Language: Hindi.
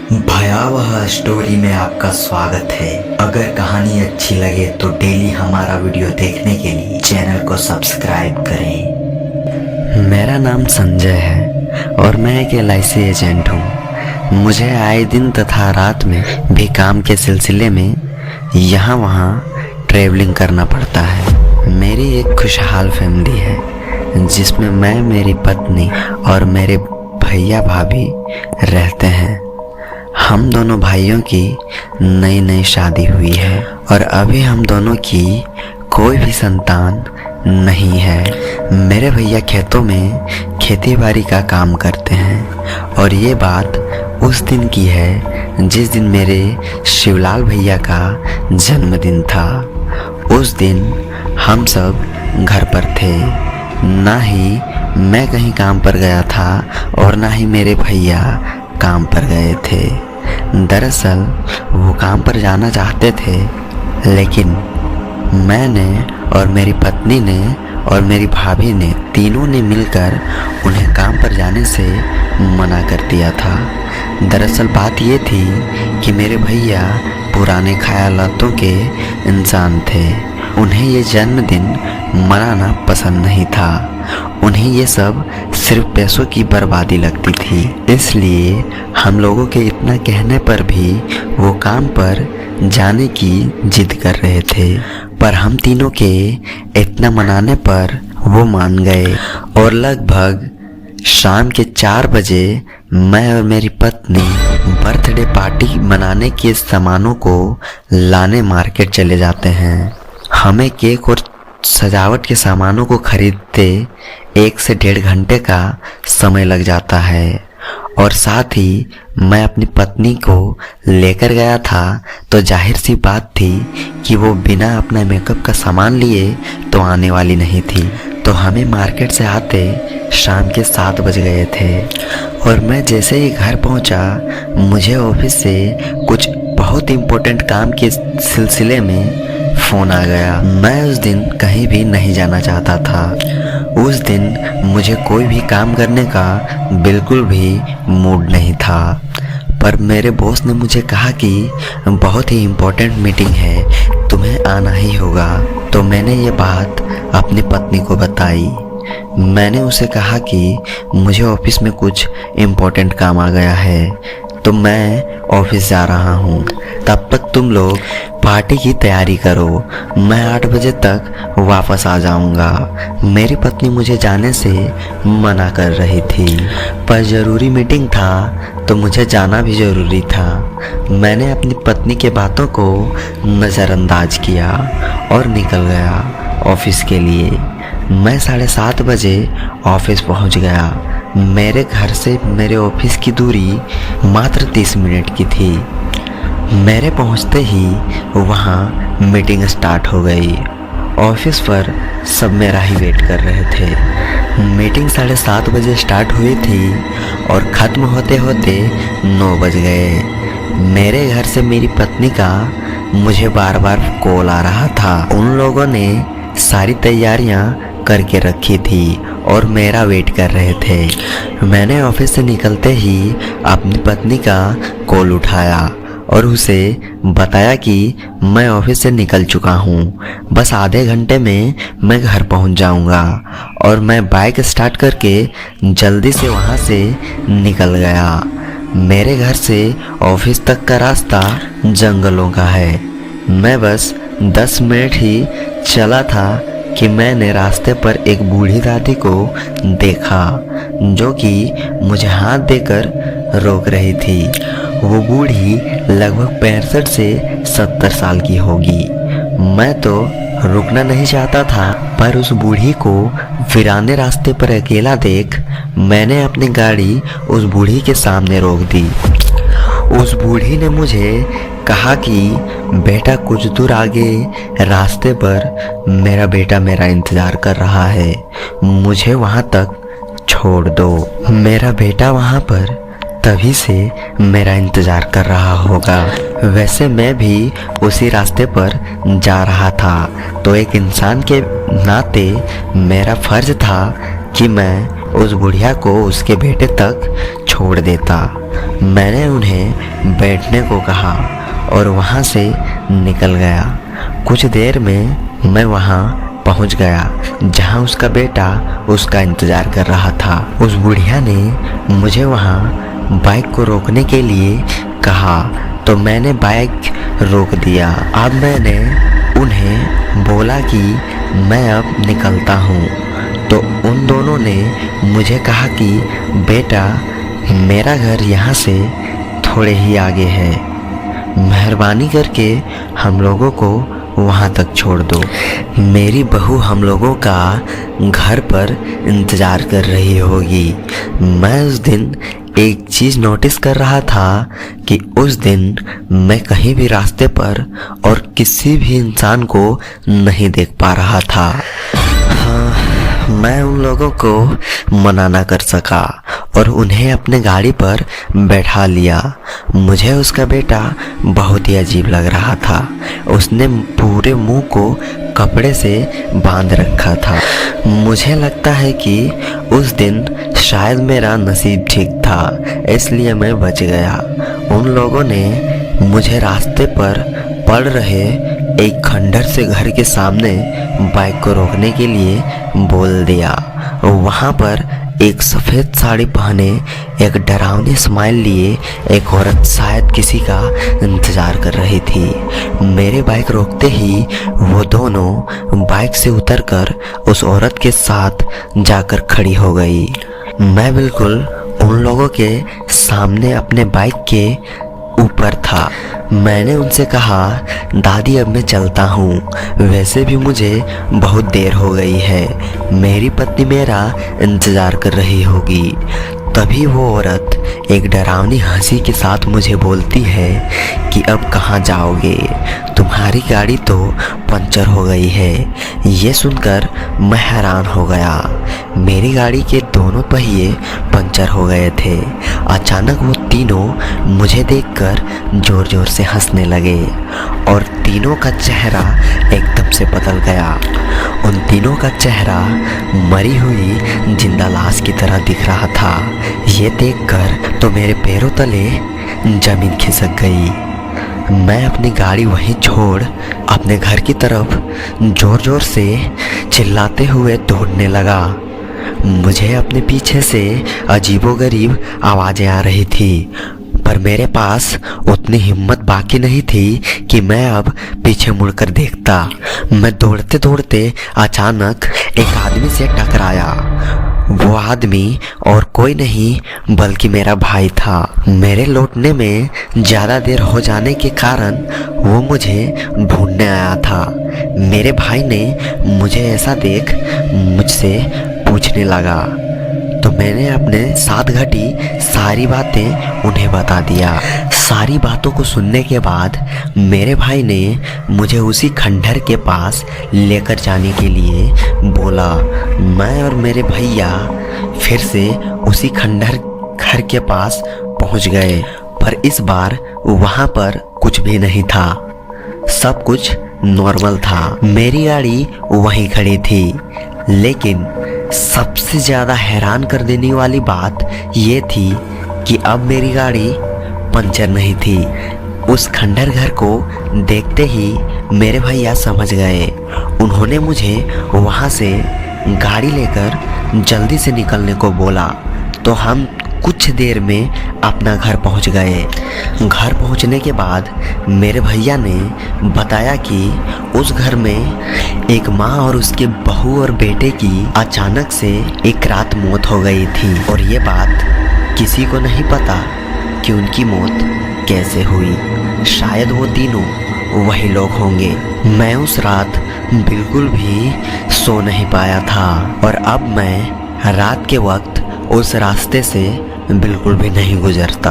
भयावह स्टोरी में आपका स्वागत है। अगर कहानी अच्छी लगे तो डेली हमारा वीडियो देखने के लिए चैनल को सब्सक्राइब करें। मेरा नाम संजय है और मैं एक LIC एजेंट हूँ। मुझे आए दिन तथा रात में भी काम के सिलसिले में यहाँ वहाँ ट्रैवलिंग करना पड़ता है। मेरी एक खुशहाल फैमिली है जिसमें मैं, मेरी पत्नी और मेरे भैया भाभी रहते हैं। हम दोनों भाइयों की नई नई शादी हुई है और अभी हम दोनों की कोई भी संतान नहीं है। मेरे भैया खेतों में खेती बाड़ी का काम करते हैं और ये बात उस दिन की है जिस दिन मेरे शिवलाल भैया का जन्मदिन था। उस दिन हम सब घर पर थे। ना ही मैं कहीं काम पर गया था और ना ही मेरे भैया काम पर गए थे। दरअसल वो काम पर जाना चाहते थे, लेकिन मैंने और मेरी पत्नी ने और मेरी भाभी ने तीनों ने मिलकर उन्हें काम पर जाने से मना कर दिया था। दरअसल बात ये थी कि मेरे भैया पुराने ख्यालातों के इंसान थे। उन्हें ये जन्मदिन मनाना पसंद नहीं था। उन्हें ये सब सिर्फ पैसों की बर्बादी लगती थी। इसलिए हम लोगों के इतना कहने पर भी वो काम पर जाने की जिद कर रहे थे, पर हम तीनों के इतना मनाने पर वो मान गए और लगभग शाम के 4 बजे मैं और मेरी पत्नी बर्थडे पार्टी मनाने के सामानों को लाने मार्केट चले जाते हैं। हमें केक और सजावट के सामानों को खरीदते 1 से 1.5 घंटे का समय लग जाता है और साथ ही मैं अपनी पत्नी को लेकर गया था, तो जाहिर सी बात थी कि वो बिना अपना मेकअप का सामान लिए तो आने वाली नहीं थी। तो हमें मार्केट से आते शाम के 7 बज गए थे और मैं जैसे ही घर पहुंचा, मुझे ऑफिस से कुछ बहुत इम्पोर्टेंट काम के सिलसिले में फ़ोन आ गया। मैं उस दिन कहीं भी नहीं जाना चाहता था। उस दिन मुझे कोई भी काम करने का बिल्कुल भी मूड नहीं था, पर मेरे बॉस ने मुझे कहा कि बहुत ही इम्पोर्टेंट मीटिंग है, तुम्हें आना ही होगा। तो मैंने ये बात अपनी पत्नी को बताई। मैंने उसे कहा कि मुझे ऑफिस में कुछ इम्पोर्टेंट काम आ गया है, तो मैं ऑफिस जा रहा हूँ। तब तक तुम लोग पार्टी की तैयारी करो, मैं 8 बजे तक वापस आ जाऊंगा। मेरी पत्नी मुझे जाने से मना कर रही थी, पर ज़रूरी मीटिंग था तो मुझे जाना भी ज़रूरी था। मैंने अपनी पत्नी के बातों को नज़रअंदाज किया और निकल गया ऑफिस के लिए। मैं 7:30 बजे ऑफिस पहुंच गया। मेरे घर से मेरे ऑफिस की दूरी मात्र 30 मिनट की थी। मेरे पहुंचते ही वहाँ मीटिंग स्टार्ट हो गई। ऑफिस पर सब मेरा ही वेट कर रहे थे। मीटिंग 7:30 बजे स्टार्ट हुई थी और ख़त्म होते होते 9 बज गए। मेरे घर से मेरी पत्नी का मुझे बार बार कॉल आ रहा था। उन लोगों ने सारी तैयारियां करके रखी थी और मेरा वेट कर रहे थे। मैंने ऑफिस से निकलते ही अपनी पत्नी का कॉल उठाया और उसे बताया कि मैं ऑफिस से निकल चुका हूँ, बस आधे घंटे में मैं घर पहुँच जाऊँगा। और मैं बाइक स्टार्ट करके जल्दी से वहाँ से निकल गया। मेरे घर से ऑफिस तक का रास्ता जंगलों का है। मैं बस 10 मिनट ही चला था कि मैंने रास्ते पर एक बूढ़ी दादी को देखा जो कि मुझे हाथ देकर रोक रही थी। वो बूढ़ी लगभग 65 से 70 साल की होगी। मैं तो रुकना नहीं चाहता था, पर उस बूढ़ी को वीराने रास्ते पर अकेला देख मैंने अपनी गाड़ी उस बूढ़ी के सामने रोक दी। उस बूढ़ी ने मुझे कहा कि बेटा, कुछ दूर आगे रास्ते पर मेरा बेटा मेरा इंतज़ार कर रहा है, मुझे वहाँ तक छोड़ दो। मेरा बेटा वहाँ पर तभी से मेरा इंतज़ार कर रहा होगा। वैसे मैं भी उसी रास्ते पर जा रहा था, तो एक इंसान के नाते मेरा फ़र्ज़ था कि मैं उस बुढ़िया को उसके बेटे तक छोड़ देता। मैंने उन्हें बैठने को कहा और वहाँ से निकल गया। कुछ देर में मैं वहाँ पहुँच गया जहाँ उसका बेटा उसका इंतज़ार कर रहा था। उस बुढ़िया ने मुझे वहाँ बाइक को रोकने के लिए कहा तो मैंने बाइक रोक दिया। अब मैंने उन्हें बोला कि मैं अब निकलता हूँ, तो उन दोनों ने मुझे कहा कि बेटा मेरा घर यहाँ से थोड़े ही आगे है, मेहरबानी करके हम लोगों को वहाँ तक छोड़ दो। मेरी बहू हम लोगों का घर पर इंतज़ार कर रही होगी। मैं उस दिन एक चीज़ नोटिस कर रहा था कि उस दिन मैं कहीं भी रास्ते पर और किसी भी इंसान को नहीं देख पा रहा था। हाँ, मैं उन लोगों को मना ना कर सका और उन्हें अपने गाड़ी पर बैठा लिया। मुझे उसका बेटा बहुत ही अजीब लग रहा था। उसने पूरे मुंह को कपड़े से बांध रखा था। मुझे लगता है कि उस दिन शायद मेरा नसीब ठीक था, इसलिए मैं बच गया। उन लोगों ने मुझे रास्ते पर पड़ रहे एक खंडर से घर के सामने बाइक को रोकने के लिए बोल दिया। वहाँ पर एक सफ़ेद साड़ी पहने एक डरावनी स्माइल लिए एक औरत शायद किसी का इंतज़ार कर रही थी। मेरे बाइक रोकते ही वो दोनों बाइक से उतरकर उस औरत के साथ जाकर खड़ी हो गई। मैं बिल्कुल उन लोगों के सामने अपने बाइक के ऊपर था। मैंने उनसे कहा दादी अब मैं चलता हूँ, वैसे भी मुझे बहुत देर हो गई है, मेरी पत्नी मेरा इंतज़ार कर रही होगी। तभी वो औरत एक डरावनी हंसी के साथ मुझे बोलती है कि अब कहाँ जाओगे, तुम्हारी गाड़ी तो पंचर हो गई है। ये सुनकर मैं हैरान हो गया। मेरी गाड़ी के दोनों पहिए पंचर हो गए थे। अचानक वो तीनों मुझे देखकर जोर जोर से हंसने लगे और तीनों का चेहरा एकदम से बदल गया। उन तीनों का चेहरा मरी हुई जिंदा लाश की तरह दिख रहा था। ये देखकर तो मेरे पैरों तले जमीन खिसक गई। मैं अपनी गाड़ी वहीं छोड़ अपने घर की तरफ जोर जोर से चिल्लाते हुए दौड़ने लगा। मुझे अपने पीछे से अजीबोगरीब आवाज़ें आ रही थी, पर मेरे पास उतनी हिम्मत बाकी नहीं थी कि मैं अब पीछे मुड़कर देखता। मैं दौड़ते दौड़ते अचानक एक आदमी से टकराया। वो आदमी और कोई नहीं बल्कि मेरा भाई था। मेरे लौटने में ज़्यादा देर हो जाने के कारण वो मुझे ढूंढने आया था। मेरे भाई ने मुझे ऐसा देख मुझसे पूछने लगा, तो मैंने अपने साथ घटी सारी बातें उन्हें बता दिया। सारी बातों को सुनने के बाद मेरे भाई ने मुझे उसी खंडर के पास लेकर जाने के लिए बोला। मैं और मेरे भैया फिर से उसी खंडर घर के पास पहुंच गए, पर इस बार वहां पर कुछ भी नहीं था। सब कुछ नॉर्मल था। मेरी गाड़ी वहीं खड़ी थी, लेकिन सबसे ज़्यादा हैरान कर देने वाली बात ये थी कि अब मेरी गाड़ी पंचर नहीं थी। उस खंडर घर को देखते ही मेरे भैया समझ गए। उन्होंने मुझे वहाँ से गाड़ी लेकर जल्दी से निकलने को बोला, तो हम कुछ देर में अपना घर पहुंच गए। घर पहुंचने के बाद मेरे भैया ने बताया कि उस घर में एक माँ और उसके बहू और बेटे की अचानक से एक रात मौत हो गई थी, और ये बात किसी को नहीं पता कि उनकी मौत कैसे हुई। शायद वो तीनों वही लोग होंगे। मैं उस रात बिल्कुल भी सो नहीं पाया था, और अब मैं रात के वक्त उस रास्ते से बिल्कुल भी नहीं गुजरता।